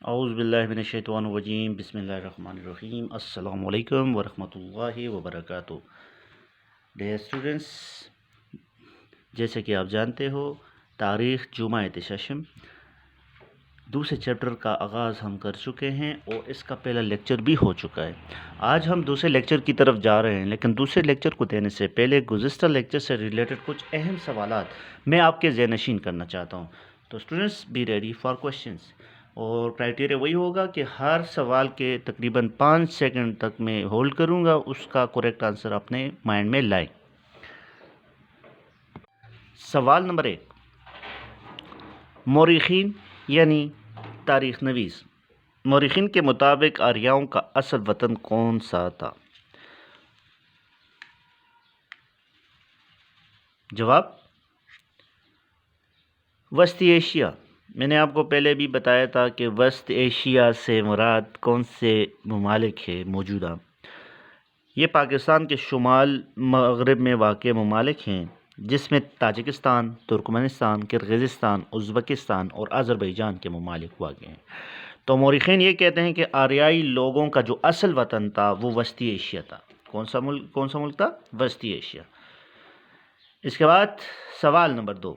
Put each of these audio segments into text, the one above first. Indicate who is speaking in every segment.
Speaker 1: اعوذ باللہ من الشیطان الرجیم بسم اللہ الرحمن الرحیم السلام علیکم ورحمۃ اللہ وبرکاتہ۔ ڈیئر اسٹوڈنٹس، جیسے کہ آپ جانتے ہو تاریخ جمعہ ششم دوسرے چیپٹر کا آغاز ہم کر چکے ہیں اور اس کا پہلا لیکچر بھی ہو چکا ہے۔ آج ہم دوسرے لیکچر کی طرف جا رہے ہیں، لیکن دوسرے لیکچر کو دینے سے پہلے گزشتہ لیکچر سے ریلیٹڈ کچھ اہم سوالات میں آپ کے ذہن نشین کرنا چاہتا ہوں۔ تو students be ready for questions, اور کرائٹیریا وہی ہوگا کہ ہر سوال کے تقریباً 5 سیکنڈ تک میں ہولڈ کروں گا، اس کا کریکٹ آنسر اپنے مائنڈ میں لائیں۔ سوال نمبر 1، مورخین یعنی تاریخ نویس، مورخین کے مطابق آریاؤں کا اصل وطن کون سا تھا؟ جواب وسطی ایشیا۔ میں نے آپ کو پہلے بھی بتایا تھا کہ وسط ایشیا سے مراد کون سے ممالک ہے موجودہ۔ یہ پاکستان کے شمال مغرب میں واقع ممالک ہیں، جس میں تاجکستان، ترکمنستان، کرغزستان، ازبکستان اور آذربائیجان کے ممالک واقع ہیں۔ تو مورخین یہ کہتے ہیں کہ آریائی لوگوں کا جو اصل وطن تھا وہ وسطی ایشیا تھا۔ کون سا ملک تھا؟ وسطی ایشیا۔ اس کے بعد سوال نمبر 2،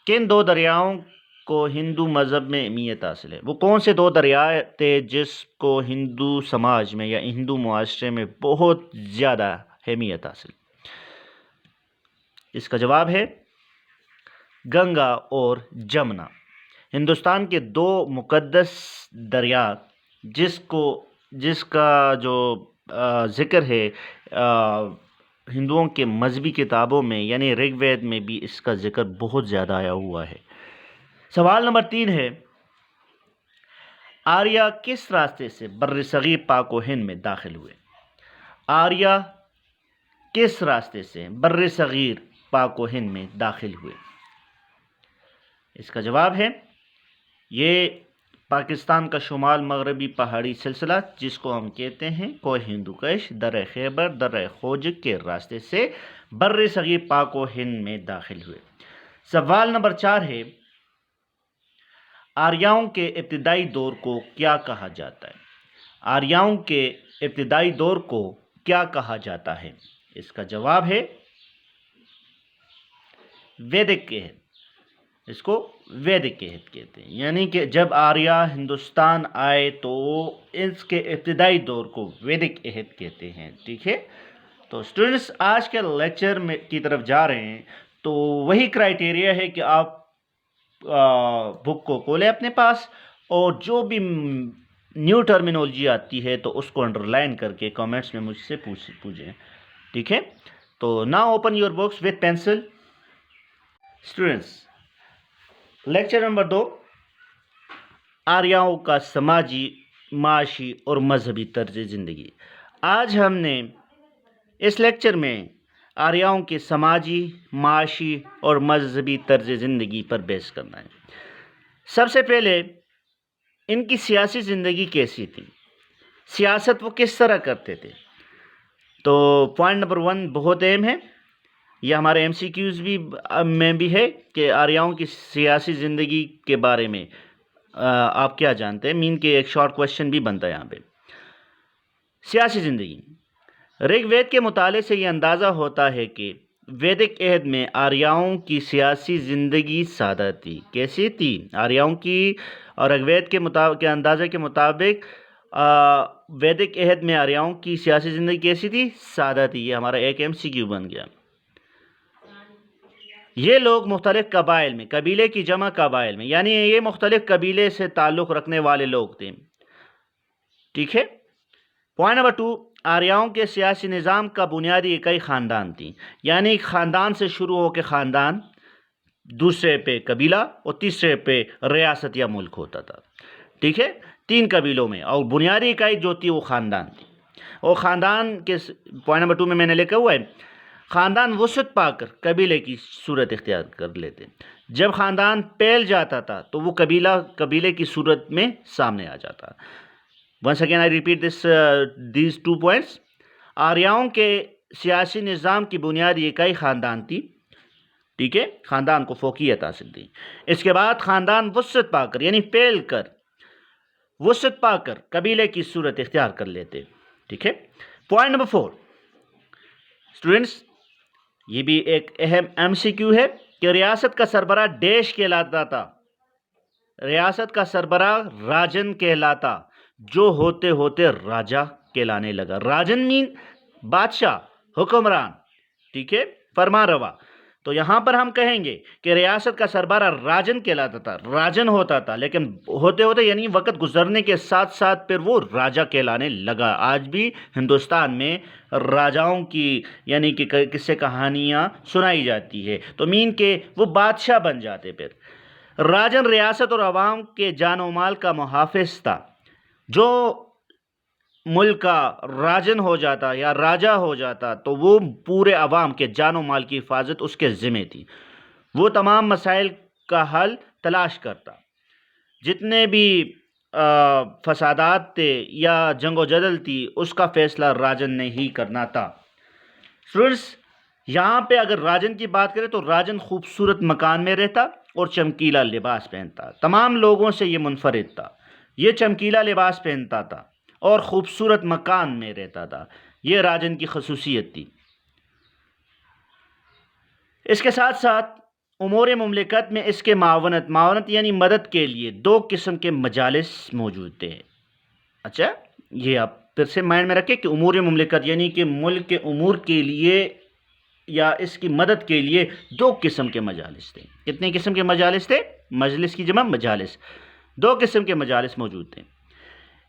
Speaker 1: کن 2 دریاؤں کو ہندو مذہب میں اہمیت حاصل ہے؟ وہ کون سے 2 دریا تھے جس کو ہندو سماج میں یا ہندو معاشرے میں بہت زیادہ اہمیت حاصل؟ اس کا جواب ہے گنگا اور جمنا۔ ہندوستان کے 2 مقدس دریا جس کا جو ذکر ہے ہندوؤں کے مذہبی کتابوں میں یعنی رگ وید میں بھی اس کا ذکر بہت زیادہ آیا ہوا ہے۔ سوال نمبر 3 ہے، آریہ کس راستے سے بر صغیر پاک و ہند میں داخل ہوئے؟ آریہ کس راستے سے بر صغیر پاک و ہند میں داخل ہوئے؟ اس کا جواب ہے یہ پاکستان کا شمال مغربی پہاڑی سلسلہ جس کو ہم کہتے ہیں کوہ ہندوکش، درہ خیبر، درہ خوجک کے راستے سے بر صغیر پاک و ہند میں داخل ہوئے۔ سوال نمبر 4 ہے، آریاؤں کے ابتدائی دور کو کیا کہا جاتا ہے؟ آریاؤں کے ابتدائی دور کو کیا کہا جاتا ہے؟ اس کا جواب ہے ویدک عہد۔ اس کو ویدک عہد کہتے ہیں، یعنی کہ جب آریہ ہندوستان آئے تو اس کے ابتدائی دور کو ویدک عہد کہتے ہیں۔ ٹھیک ہے، تو اسٹوڈنٹس آج کے لیکچر میں کی طرف جا رہے ہیں، تو وہی کرائٹیریا ہے کہ آپ بک کو کھولیں اپنے پاس اور جو بھی نیو ٹرمینولوجی آتی ہے تو اس کو انڈر لائن کر کے کامنٹس میں مجھ سے پوچھیں۔ ٹھیک ہے، تو now open your books with pencil. Students, lecture number 2، آریاؤں کا سماجی، معاشی اور مذہبی طرز زندگی۔ آج ہم نے اس لیکچر میں آریاؤں کے سماجی، معاشی اور مذہبی طرز زندگی پر بحث کرنا ہے۔ سب سے پہلے ان کی سیاسی زندگی کیسی تھی، سیاست وہ کس طرح کرتے تھے؟ تو پوائنٹ نمبر 1 بہت اہم ہے، یہ ہمارے ایم سی کیوز میں بھی ہے کہ آریاؤں کی سیاسی زندگی کے بارے میں آپ کیا جانتے ہیں، مین کہ ایک شارٹ کویشچن بھی بنتا ہے یہاں پہ۔ سیاسی زندگی، رگ وید کے مطالعے سے یہ اندازہ ہوتا ہے کہ ویدک عہد میں آریاؤں کی سیاسی زندگی سادہ تھی۔ کیسی تھی؟ آریاؤں کی اور رگ وید کے اندازے کے مطابق ویدک عہد میں آریاؤں کی سیاسی زندگی کیسی تھی؟ سادہ تھی۔ یہ ہمارا ایک ایم سی کیو بن گیا۔ یہ لوگ مختلف قبائل میں، قبیلے کی جمع قبائل میں، یعنی یہ مختلف قبیلے سے تعلق رکھنے والے لوگ تھے۔ ٹھیک ہے، پوائنٹ نمبر 2، آریاؤں کے سیاسی نظام کا بنیادی اکائی خاندان تھی، یعنی خاندان سے شروع ہو کے خاندان، دوسرے پہ قبیلہ اور تیسرے پہ ریاست یا ملک ہوتا تھا۔ ٹھیک ہے، 3 قبیلوں میں، اور بنیادی اکائی جو تھی وہ خاندان تھی۔ اور خاندان کے پوائنٹ نمبر 2 میں نے لکھا ہوا ہے، خاندان وسعت پا کر قبیلے کی صورت اختیار کر لیتے۔ جب خاندان پھیل جاتا تھا تو وہ قبیلے کی صورت میں سامنے آ جاتا۔ Once again I repeat these 2 points. آریاؤں کے سیاسی نظام کی بنیادی اکائی خاندان تھی، ٹھیک ہے، خاندان کو فوقیت حاصل تھی۔ اس کے بعد خاندان وسعت پا کر یعنی پھیل کر، وسعت پا کر قبیلے کی صورت اختیار کر لیتے، ٹھیک ہے۔ پوائنٹ نمبر 4 اسٹوڈنٹس، یہ بھی ایک اہم ایم سی کیو ہے کہ ریاست کا سربراہ ڈیش کہلاتا تھا، ریاست کا سربراہ راجن کہلاتا، جو ہوتے ہوتے راجا کہلانے لگا۔ راجن مین بادشاہ، حکمران، ٹھیک ہے، فرمان روا۔ تو یہاں پر ہم کہیں گے کہ ریاست کا سربراہ راجن کہلاتا تھا، راجن ہوتا تھا، لیکن ہوتے ہوتے یعنی وقت گزرنے کے ساتھ ساتھ پھر وہ راجا کہلانے لگا۔ آج بھی ہندوستان میں راجاؤں کی یعنی کہ قصے کہانیاں سنائی جاتی ہے، تو مین کہ وہ بادشاہ بن جاتے۔ پھر راجن ریاست اور عوام کے جان و مال کا محافظ تھا۔ جو ملک کا راجن ہو جاتا یا راجا ہو جاتا تو وہ پورے عوام کے جان و مال کی حفاظت اس کے ذمہ تھی۔ وہ تمام مسائل کا حل تلاش کرتا، جتنے بھی فسادات تھے یا جنگ و جدل تھی اس کا فیصلہ راجن نے ہی کرنا تھا۔ اسٹوڈنٹس، یہاں پہ اگر راجن کی بات کریں تو راجن خوبصورت مکان میں رہتا اور چمکیلا لباس پہنتا، تمام لوگوں سے یہ منفرد تھا۔ یہ چمکیلا لباس پہنتا تھا اور خوبصورت مکان میں رہتا تھا، یہ راجن کی خصوصیت تھی۔ اس کے ساتھ ساتھ امور مملکت میں اس کے معاونت یعنی مدد کے لیے 2 قسم کے مجالس موجود تھے۔ اچھا، یہ آپ پھر سے مائنڈ میں رکھیں کہ امور مملکت یعنی کہ ملک کے امور کے لیے یا اس کی مدد کے لیے 2 قسم کے مجالس تھے۔ کتنے قسم کے مجالس تھے؟ مجلس کی جمع مجالس، 2 قسم کے مجالس موجود تھے،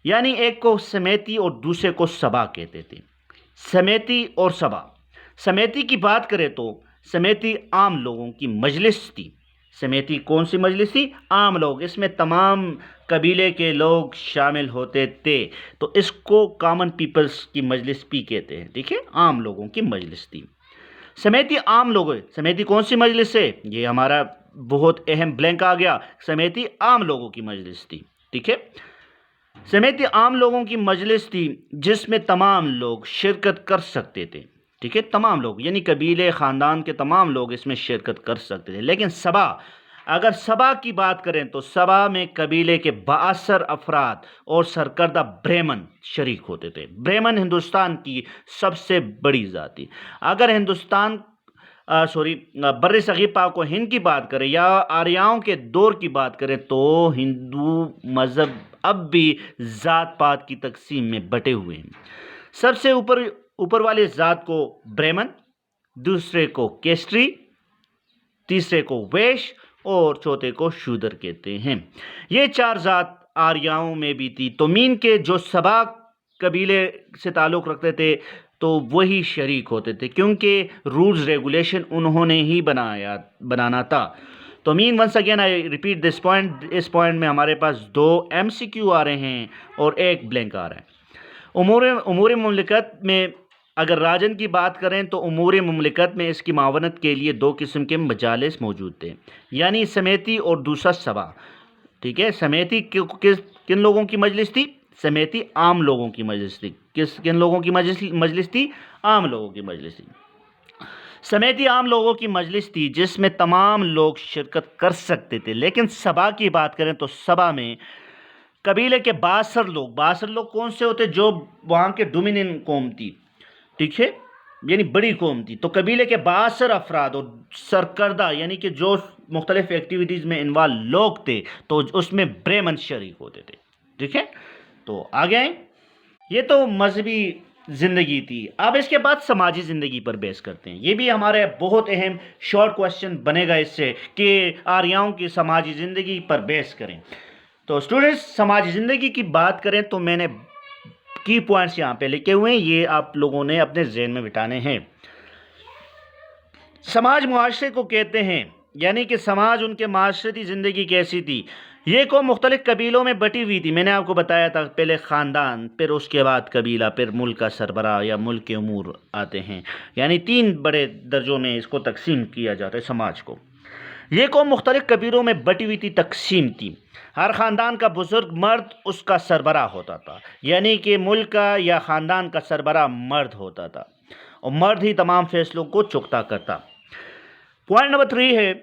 Speaker 1: یعنی ایک کو سمیتی اور دوسرے کو سبا کہتے تھے۔ سمیتی اور سبا، سمیتی کی بات کریں تو سمیتی عام لوگوں کی مجلس تھی۔ سمیتی کون سی مجلس تھی؟ عام لوگ، اس میں تمام قبیلے کے لوگ شامل ہوتے تھے، تو اس کو کامن پیپلز کی مجلس بھی کہتے ہیں، ٹھیک ہے، عام لوگوں کی مجلس تھی۔ سمیتی عام لوگ، سمیتی کون سی مجلس ہے؟ یہ ہمارا بہت اہم بلینک آ گیا، سمیتی عام لوگوں کی مجلس تھی، ٹھیک ہے۔ سمیتی عام لوگوں کی مجلس تھی جس میں تمام لوگ شرکت کر سکتے تھے، ٹھیک ہے، تمام لوگ یعنی قبیلے خاندان کے تمام لوگ اس میں شرکت کر سکتے تھے۔ لیکن سبا، اگر سبا کی بات کریں تو سبا میں قبیلے کے بااثر افراد اور سرکردہ برہمن شریک ہوتے تھے۔ برہمن ہندوستان کی سب سے بڑی ذات تھی۔ اگر ہندوستان بر صغیر پاک و ہند کی بات کریں یا آریاؤں کے دور کی بات کریں تو ہندو مذہب اب بھی ذات پات کی تقسیم میں بٹے ہوئے ہیں۔ سب سے اوپر والے ذات کو برہمن، دوسرے کو کیسٹری، تیسرے کو ویش اور چوتھے کو شودر کہتے ہیں۔ یہ 4 ذات آریاؤں میں بھی تھی، تو مین کے جو سبا قبیلے سے تعلق رکھتے تھے تو وہی شریک ہوتے تھے، کیونکہ رولز ریگولیشن انہوں نے ہی بنانا تھا۔ تو مین once again I repeat this point, اس پوائنٹ میں ہمارے پاس 2 ایم سی کیو آ رہے ہیں اور 1 بلینک آ رہا ہے۔ امور مملکت میں اگر راجن کی بات کریں تو امور مملکت میں اس کی معاونت کے لیے 2 قسم کے مجالس موجود تھے، یعنی سمیتی اور دوسرا سبا، ٹھیک ہے۔ سمیتی کن لوگوں کی مجلس تھی؟ سمیتی عام لوگوں کی مجلس تھی۔ کن لوگوں کی مجلس تھی؟ عام لوگوں کی مجلس تھی۔ سمیتی عام لوگوں کی مجلس تھی جس میں تمام لوگ شرکت کر سکتے تھے۔ لیکن سبا کی بات کریں تو سبا میں قبیلے کے بااثر لوگ کون سے ہوتے؟ جو وہاں کے ڈومینین قوم تھی، ٹھیک ہے، یعنی بڑی قوم تھی، تو قبیلے کے بااثر افراد اور سرکردہ یعنی کہ جو مختلف ایکٹیویٹیز میں انوالو لوگ تھے تو اس میں برہمن شریک ہوتے تھے، ٹھیک ہے۔ تو آگے آئیں، یہ تو مذہبی زندگی تھی۔ اب اس کے بعد سماجی زندگی پر بیس کرتے ہیں۔ یہ بھی ہمارے بہت اہم شارٹ کوشچن بنے گا اس سے کہ آریاؤں کی سماجی زندگی پر بیس کریں۔ تو اسٹوڈنٹس، سماجی زندگی کی بات کریں تو میں نے کی پوائنٹس یہاں پہ لکھے ہوئے ہیں، یہ آپ لوگوں نے اپنے ذہن میں بٹھانے ہیں۔ سماج معاشرے کو کہتے ہیں، یعنی کہ سماج ان کے معاشرتی زندگی کیسی تھی۔ یہ قوم مختلف قبیلوں میں بٹی ہوئی تھی، میں نے آپ کو بتایا تھا، پہلے خاندان، پھر اس کے بعد قبیلہ، پھر ملک کا سربراہ یا ملک کے امور آتے ہیں، یعنی 3 بڑے درجوں میں اس کو تقسیم کیا جاتا ہے سماج کو۔ یہ قوم مختلف قبیلوں میں بٹی ہوئی تھی، تقسیم تھی۔ ہر خاندان کا بزرگ مرد اس کا سربراہ ہوتا تھا، یعنی کہ ملک کا یا خاندان کا سربراہ مرد ہوتا تھا اور مرد ہی تمام فیصلوں کو چکتا کرتا۔ پوائنٹ نمبر 3 ہے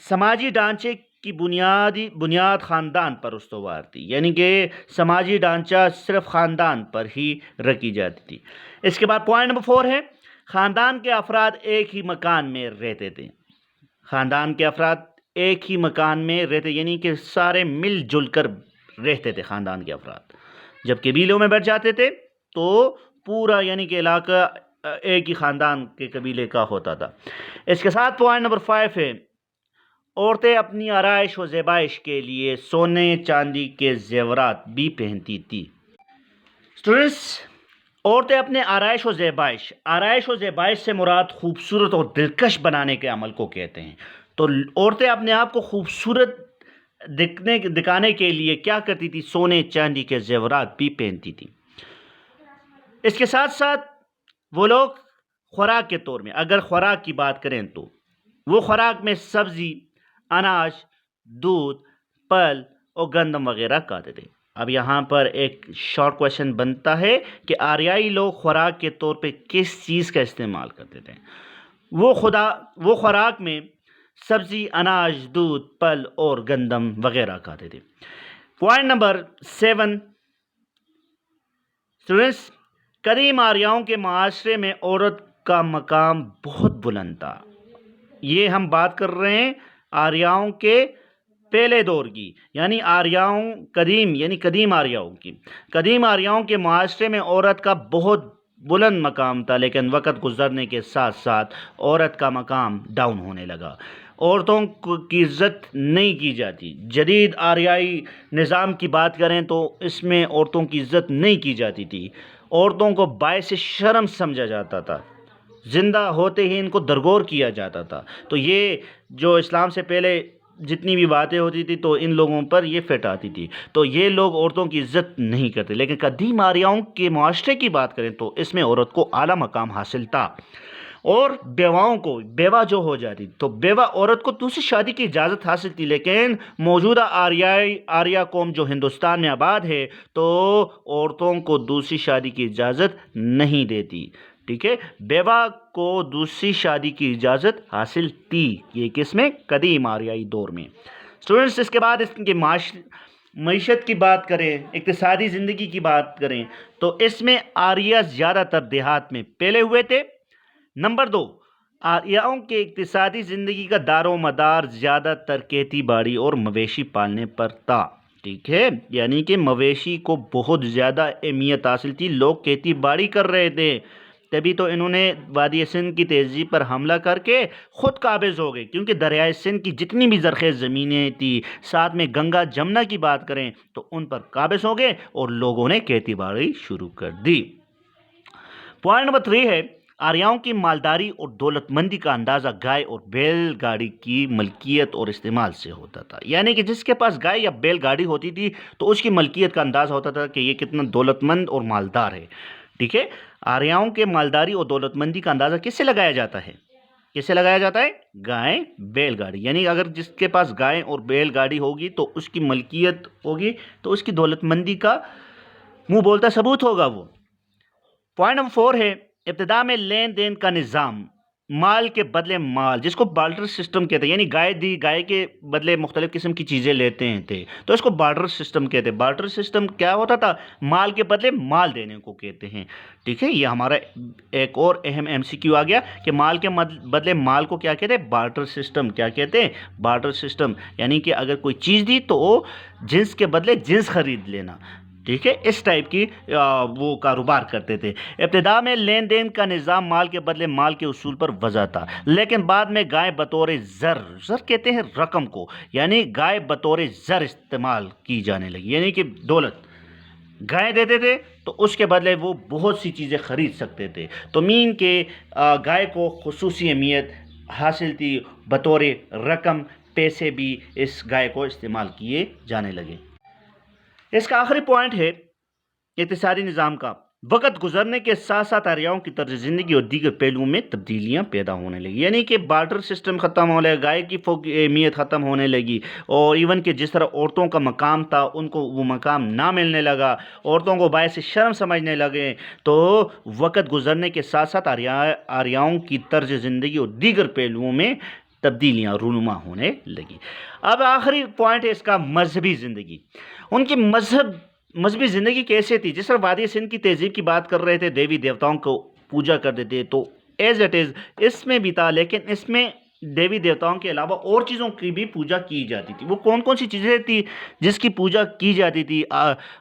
Speaker 1: سماجی ڈھانچے کی بنیاد خاندان پر استوار تھی، یعنی کہ سماجی ڈھانچہ صرف خاندان پر ہی رکھی جاتی تھی۔ اس کے بعد پوائنٹ نمبر 4 ہے خاندان کے افراد ایک ہی مکان میں رہتے تھے، خاندان کے افراد ایک ہی مکان میں رہتے، یعنی کہ سارے مل جل کر رہتے تھے خاندان کے افراد۔ جب قبیلوں میں بیٹھ جاتے تھے تو پورا یعنی کہ علاقہ ایک ہی خاندان کے قبیلے کا ہوتا تھا۔ اس کے ساتھ پوائنٹ نمبر 5 ہے عورتیں اپنی آرائش و زیبائش کے لیے سونے چاندی کے زیورات بھی پہنتی تھی۔ اسٹوڈنٹس، عورتیں اپنے آرائش و زیبائش سے مراد خوبصورت اور دلکش بنانے کے عمل کو کہتے ہیں۔ تو عورتیں اپنے آپ کو خوبصورت دکھانے کے لیے کیا کرتی تھی؟ سونے چاندی کے زیورات بھی پہنتی تھی۔ اس کے ساتھ ساتھ وہ لوگ خوراک کے طور میں اگر خوراک کی بات کریں تو وہ خوراک میں سبزی، اناج، دودھ، پھل اور گندم وغیرہ کھاتے تھے۔ اب یہاں پر ایک شارٹ کویشچن بنتا ہے کہ آریائی لوگ خوراک کے طور پہ کس چیز کا استعمال کرتے تھے؟ وہ خوراک میں سبزی، اناج، دودھ، پھل اور گندم وغیرہ کھاتے تھے۔ پوائنٹ نمبر 7 اسٹوڈنٹس، قدیم آریاؤں کے معاشرے میں عورت کا مقام بہت بلند تھا۔ یہ ہم بات کر رہے ہیں آریاؤں کے پہلے دور کی، یعنی قدیم آریاؤں کے معاشرے میں عورت کا بہت بلند مقام تھا، لیکن وقت گزرنے کے ساتھ ساتھ عورت کا مقام ڈاؤن ہونے لگا، عورتوں کی عزت نہیں کی جاتی۔ جدید آریائی نظام کی بات کریں تو اس میں عورتوں کی عزت نہیں کی جاتی تھی، عورتوں کو باعث شرم سمجھا جاتا تھا، زندہ ہوتے ہی ان کو درگور کیا جاتا تھا۔ تو یہ جو اسلام سے پہلے جتنی بھی باتیں ہوتی تھی تو ان لوگوں پر یہ فٹ آتی تھی، تو یہ لوگ عورتوں کی عزت نہیں کرتے۔ لیکن قدیم آریاؤں کے معاشرے کی بات کریں تو اس میں عورت کو اعلیٰ مقام حاصل تھا، اور بیوہ جو ہو جاتی تو بیوہ عورت کو دوسری شادی کی اجازت حاصل تھی، لیکن موجودہ آریہ قوم جو ہندوستان میں آباد ہے تو عورتوں کو دوسری شادی کی اجازت نہیں دیتی، ٹھیک ہے؟ بیوہ کو دوسری شادی کی اجازت حاصل تھی، یہ کس میں؟ قدیم آریائی دور میں۔ اسٹوڈنٹس، اس کے بعد اس کی معیشت کی بات کریں، اقتصادی زندگی کی بات کریں تو اس میں آریہ زیادہ تر دیہات میں پھیلے ہوئے تھے۔ نمبر 2، آریاؤں کے اقتصادی زندگی کا دار و مدار زیادہ تر کھیتی باڑی اور مویشی پالنے پر تھا، ٹھیک ہے؟ یعنی کہ مویشی کو بہت زیادہ اہمیت حاصل تھی، لوگ کھیتی باڑی کر رہے تھے، تبھی تو انہوں نے وادی سندھ کی تہذیب پر حملہ کر کے خود قابض ہو گئے، کیونکہ دریائے سندھ کی جتنی بھی زرخیز زمینیں تھیں، ساتھ میں گنگا جمنا کی بات کریں تو ان پر قابض ہو گئے اور لوگوں نے کھیتی باڑی شروع کر دی۔ پوائنٹ نمبر 3 ہے آریاؤں کی مالداری اور دولت مندی کا اندازہ گائے اور بیل گاڑی کی ملکیت اور استعمال سے ہوتا تھا، یعنی کہ جس کے پاس گائے یا بیل گاڑی ہوتی تھی تو اس کی ملکیت کا اندازہ ہوتا تھا کہ یہ کتنا دولت مند اور مالدار ہے، ٹھیک ہے؟ آریاؤں کے مالداری اور دولت مندی کا اندازہ کس سے لگایا جاتا ہے؟ گائے، بیل گاڑی، یعنی اگر جس کے پاس گائے اور بیل گاڑی ہوگی تو اس کی ملکیت ہوگی تو اس کی دولت مندی کا منہ بولتا ثبوت ہوگا وہ۔ پوائنٹ نمبر 4 ہے ابتدا میں لین دین کا نظام، مال کے بدلے مال، جس کو بارٹر سسٹم کہتے ہیں، یعنی گائے کے بدلے مختلف قسم کی چیزیں لیتے تھے تو اس کو بارٹر سسٹم کہتے ہیں۔ بارٹر سسٹم کیا ہوتا تھا؟ مال کے بدلے مال دینے کو کہتے ہیں، ٹھیک ہے؟ یہ ہمارا ایک اور اہم MCQ آ گیا کہ مال کے بدلے مال کو کیا کہتے ہیں؟ Barter system. کیا کہتے ہیں؟ بارٹر سسٹم، یعنی کہ اگر کوئی چیز دی تو وہ جنس کے بدلے جنس خرید لینا، ٹھیک ہے؟ اس ٹائپ کی وہ کاروبار کرتے تھے۔ ابتدا میں لین دین کا نظام مال کے بدلے مال کے اصول پر وضع تھا، لیکن بعد میں گائے بطور زر کہتے ہیں رقم کو، یعنی گائے بطور زر استعمال کی جانے لگی، یعنی کہ دولت گائے دیتے تھے تو اس کے بدلے وہ بہت سی چیزیں خرید سکتے تھے، تو مین کے گائے کو خصوصی اہمیت حاصل تھی، بطور رقم پیسے بھی اس گائے کو استعمال کیے جانے لگے۔ اس کا آخری پوائنٹ ہے اقتصادی نظام کا۔ وقت گزرنے کے ساتھ ساتھ آریاؤں کی طرز زندگی اور دیگر پہلوؤں میں تبدیلیاں پیدا ہونے لگی، یعنی کہ بارٹر سسٹم ختم ہونے لگا، گائے کی اہمیت ختم ہونے لگی، اور ایون کہ جس طرح عورتوں کا مقام تھا ان کو وہ مقام نہ ملنے لگا، عورتوں کو باعث شرم سمجھنے لگے۔ تو وقت گزرنے کے ساتھ ساتھ آریاؤں کی طرز زندگی اور دیگر پہلوؤں میں تبدیلیاں رونما ہونے لگی۔ اب آخری پوائنٹ ہے اس کا مذہبی زندگی۔ ان کی مذہبی زندگی کیسے تھی؟ جس طرح وادی سندھ کی تہذیب کی بات کر رہے تھے، دیوی دیوتاؤں کو پوجا کرتے تھے، تو ایز اٹ از اس میں بھی تھا، لیکن اس میں دیوی دیوتاؤں کے علاوہ اور چیزوں کی بھی پوجا کی جاتی تھی۔ وہ کون کون سی چیزیں تھی جس کی پوجا کی جاتی تھی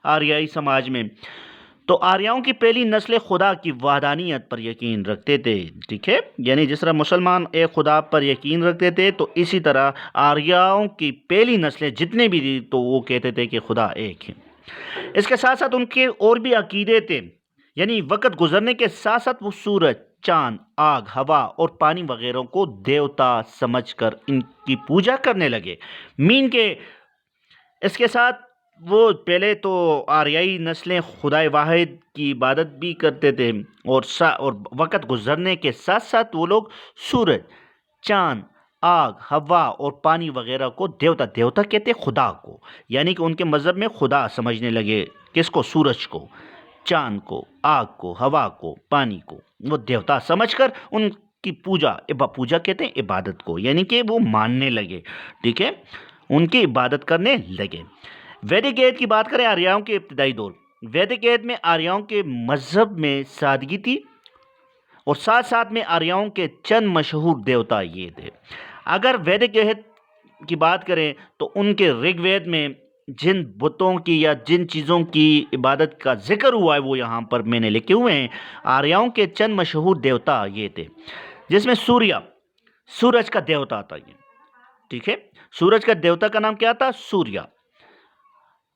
Speaker 1: آریائی سماج میں؟ تو آریاؤں کی پہلی نسل خدا کی وحدانیت پر یقین رکھتے تھے، ٹھیک ہے، یعنی جس طرح مسلمان ایک خدا پر یقین رکھتے تھے، تو اسی طرح آریاؤں کی پہلی نسلیں جتنے بھی تھی تو وہ کہتے تھے کہ خدا ایک ہے۔ اس کے ساتھ ساتھ ان کے اور بھی عقیدے تھے، یعنی وقت گزرنے کے ساتھ ساتھ وہ سورج، چاند، آگ، ہوا اور پانی وغیرہ کو دیوتا سمجھ کر ان کی پوجا کرنے لگے۔ مین کے اس کے ساتھ وہ پہلے تو آریائی نسلیں خدائے واحد کی عبادت بھی کرتے تھے، اور وقت گزرنے کے ساتھ ساتھ وہ لوگ سورج، چاند، آگ، ہوا اور پانی وغیرہ کو دیوتا کہتے خدا کو، یعنی کہ ان کے مذہب میں خدا سمجھنے لگے۔ کس کو؟ سورج کو، چاند کو، آگ کو، ہوا کو، پانی کو وہ دیوتا سمجھ کر ان کی پوجا کہتے ہیں عبادت کو، یعنی کہ وہ ماننے لگے، ٹھیک ہے، ان کی عبادت کرنے لگے۔ ویدک ایج کی بات کریں، آریاؤں کے ابتدائی دور، ویدک ایج میں آریاؤں کے مذہب میں سادگی تھی، اور ساتھ ساتھ میں آریاؤں کے چند مشہور دیوتا یہ تھے۔ اگر ویدک ایج کی بات کریں تو ان کے رگ وید میں جن بتوں کی یا جن چیزوں کی عبادت کا ذکر ہوا ہے وہ یہاں پر میں نے لکھے ہوئے ہیں۔ آریاؤں کے چند مشہور دیوتا یہ تھے، جس میں سورج کا دیوتا تھا یہ، ٹھیک ہے، سورج کا دیوتا کا نام کیا تھا؟ سوریہ۔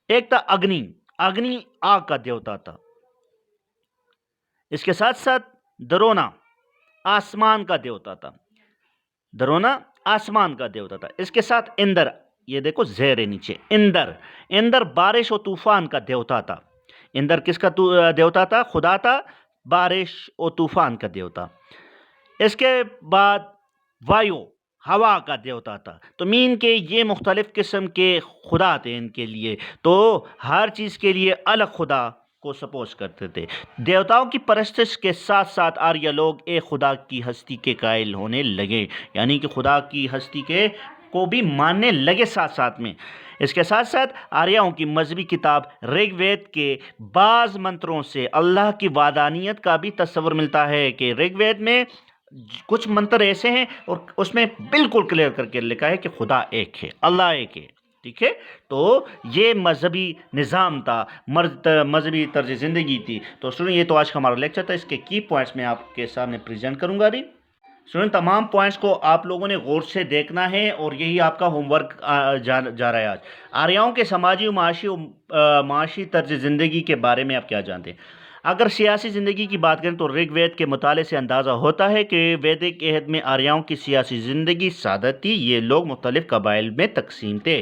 Speaker 1: ایک تھا اگنی آگ کا دیوتا تھا۔ اس کے ساتھ ساتھ درونا آسمان کا دیوتا تھا، اس کے ساتھ اندر، یہ دیکھو زیر نیچے، اندر بارش و طوفان کا دیوتا تھا۔ اندر کس کا دیوتا تھا؟ خدا تھا، بارش و طوفان کا دیوتا۔ اس کے بعد وایو، ہوا کا دیوتا تھا۔ تو مین کے یہ مختلف قسم کے خدا تھے ان کے لیے، تو ہر چیز کے لیے الگ خدا کو سپوز کرتے تھے۔ دیوتاؤں کی پرستش کے ساتھ ساتھ آریہ لوگ ایک خدا کی ہستی کے قائل ہونے لگے، یعنی کہ خدا کی ہستی کو بھی ماننے لگے ساتھ ساتھ میں۔ اس کے ساتھ ساتھ آریاؤں کی مذہبی کتاب رگ وید کے بعض منتروں سے اللہ کی وحدانیت کا بھی تصور ملتا ہے، کہ رگ وید میں کچھ منتر ایسے ہیں اور اس میں بالکل کلیئر کر کے لکھا ہے کہ خدا ایک ہے، اللہ ایک ہے، ٹھیک ہے۔ تو یہ مذہبی نظام تھا، مذہبی طرز زندگی تھی۔ تو سنیں، یہ تو آج کا ہمارا لیکچر تھا، اس کے کی پوائنٹس میں آپ کے سامنے پریزنٹ کروں گا ابھی۔ سنیں، تمام پوائنٹس کو آپ لوگوں نے غور سے دیکھنا ہے، اور یہی آپ کا ہوم ورک جا رہا ہے آج۔ آریاؤں کے سماجی و معاشی طرز زندگی کے بارے میں آپ کیا جانتے ہیں؟ اگر سیاسی زندگی کی بات کریں تو رگ وید کے مطالعے سے اندازہ ہوتا ہے کہ ویدک عہد میں آریاؤں کی سیاسی زندگی سادہ تھی۔ یہ لوگ مختلف قبائل میں تقسیم تھے۔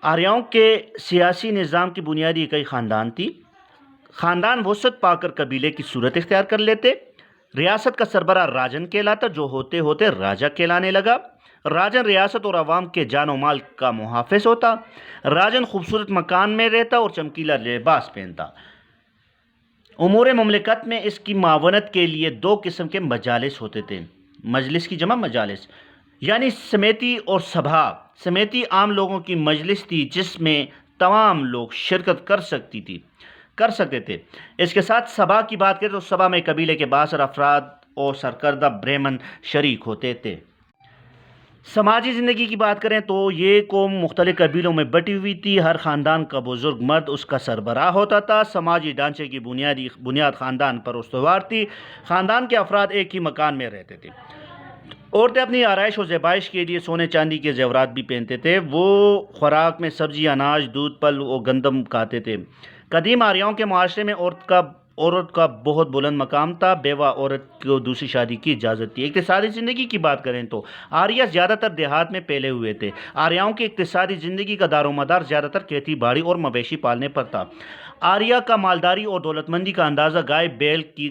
Speaker 1: آریاؤں کے سیاسی نظام کی بنیادی اکائی خاندان تھی۔ خاندان وسعت پا کر قبیلے کی صورت اختیار کر لیتے۔ ریاست کا سربراہ راجن کہلاتا، جو ہوتے ہوتے راجا کہلانے لگا۔ راجن ریاست اور عوام کے جان و مال کا محافظ ہوتا۔ راجن خوبصورت مکان میں رہتا اور چمکیلا لباس پہنتا۔ امور مملکت میں اس کی معاونت کے لیے دو قسم کے مجالس ہوتے تھے۔ مجلس کی جمع مجالس، یعنی سمیتی اور سبھا۔ سمیتی عام لوگوں کی مجلس تھی جس میں تمام لوگ شرکت کر سکتے تھے۔ اس کے ساتھ سبھا کی بات کریں تو سبھا میں قبیلے کے بااثر افراد اور سرکردہ برہمن شریک ہوتے تھے۔ سماجی زندگی کی بات کریں تو یہ قوم مختلف قبیلوں میں بٹی ہوئی تھی۔ ہر خاندان کا بزرگ مرد اس کا سربراہ ہوتا تھا۔ سماجی ڈھانچے کی بنیاد خاندان پر استوار تھی۔ خاندان کے افراد ایک ہی مکان میں رہتے تھے۔ عورتیں اپنی آرائش و زیبائش کے لیے سونے چاندی کے زیورات بھی پہنتے تھے۔ وہ خوراک میں سبزی، اناج، دودھ، پھل اور گندم کھاتے تھے۔ قدیم آریاؤں کے معاشرے میں عورت کا بہت بلند مقام تھا۔ بیوہ عورت کو دوسری شادی کی اجازت تھی۔ اقتصادی زندگی کی بات کریں تو آریہ زیادہ تر دیہات میں پھیلے ہوئے تھے۔ آریاؤں کی اقتصادی زندگی کا دار و مدار زیادہ تر کھیتی باڑی اور مویشی پالنے پر تھا۔ آریہ کا مالداری اور دولت مندی کا اندازہ گائے،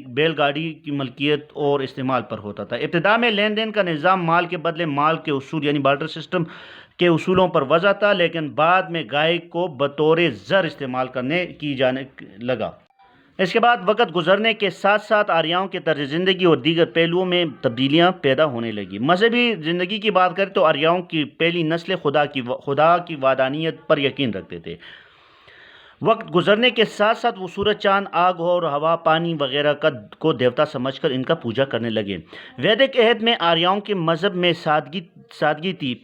Speaker 1: بیل گاڑی کی ملکیت اور استعمال پر ہوتا تھا۔ ابتدا میں لین دین کا نظام مال کے بدلے مال کے اصول یعنی بارٹر سسٹم کے اصولوں پر وضع تھا، لیکن بعد میں گائے کو بطور زر استعمال کی جانے لگا۔ اس کے بعد وقت گزرنے کے ساتھ ساتھ آریاؤں کے طرز زندگی اور دیگر پہلوؤں میں تبدیلیاں پیدا ہونے لگی۔ مذہبی زندگی کی بات کریں تو آریاؤں کی پہلی نسل خدا کی وحدانیت پر یقین رکھتے تھے۔ وقت گزرنے کے ساتھ ساتھ وہ سورج، چاند، آگ اور ہوا، پانی وغیرہ کو دیوتا سمجھ کر ان کا پوجا کرنے لگے۔ ویدک عہد میں آریاؤں کے مذہب میں سادگی تھی۔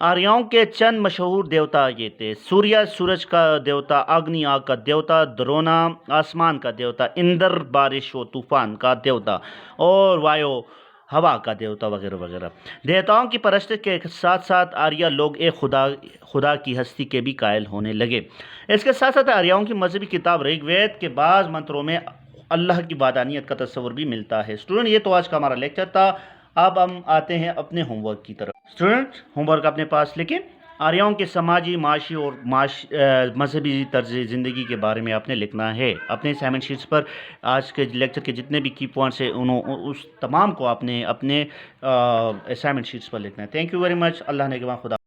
Speaker 1: آریاؤں کے چند مشہور دیوتا یہ تھے: سوریا سورج کا دیوتا، اگنی آگ کا دیوتا، درونا آسمان کا دیوتا، اندر بارش و طوفان کا دیوتا، اور وایو ہوا کا دیوتا وغیرہ وغیرہ۔ دیوتاؤں کی پرستش کے ساتھ ساتھ آریہ لوگ ایک خدا کی ہستی کے بھی قائل ہونے لگے۔ اس کے ساتھ ساتھ آریاؤں کی مذہبی کتاب رگ وید کے بعض منتروں میں اللہ کی وحدانیت کا تصور بھی ملتا ہے۔ اسٹوڈنٹ، یہ تو آج کا ہمارا لیکچر تھا۔ اب ہم آتے ہیں اپنے ہوم ورک کی طرف۔ اسٹوڈنٹ، ہوم ورک اپنے پاس لکھیں۔ آریاؤں کے سماجی، معاشی اور مذہبی طرز زندگی کے بارے میں آپ نے لکھنا ہے اپنے اسائنمنٹ شیٹس پر۔ آج کے لیکچر کے جتنے بھی کی پوائنٹس ہیں اس تمام کو آپ نے اپنے اسائنمنٹ شیٹس پر لکھنا ہے۔ Thank you very much. اللہ نے خدا